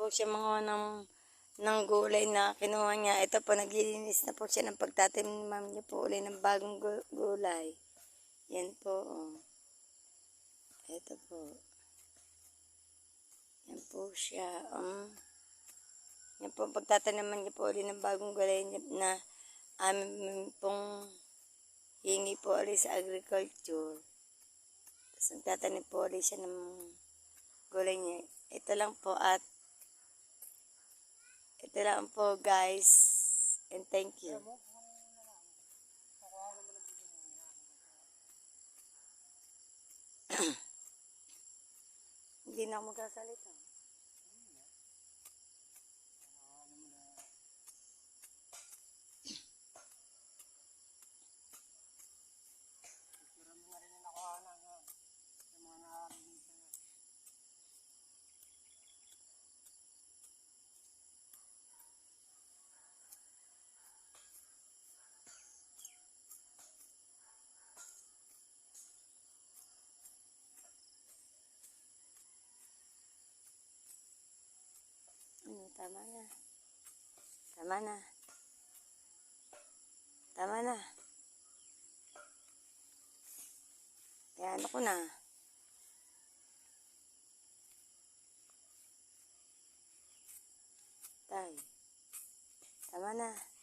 po siya mga ng gulay na kinuha niya. Ito po, naglilinis na po siya ng pagtatim niya po ulit ng bagong gulay. Yan po. Oh. Ito po. Yan po siya. Yan po, pagtataniman niya po ulit ng bagong gulay niya na amin pong hingi po ulit sa agriculture. Tapos nagtatanim po ulit siya ng gulay niya. Ito lang po at ito lang po guys. And thank you. Hindi na ako magsasalita. Tama na. Tama na. Tama na. Yan ako na. Tay. Tama na.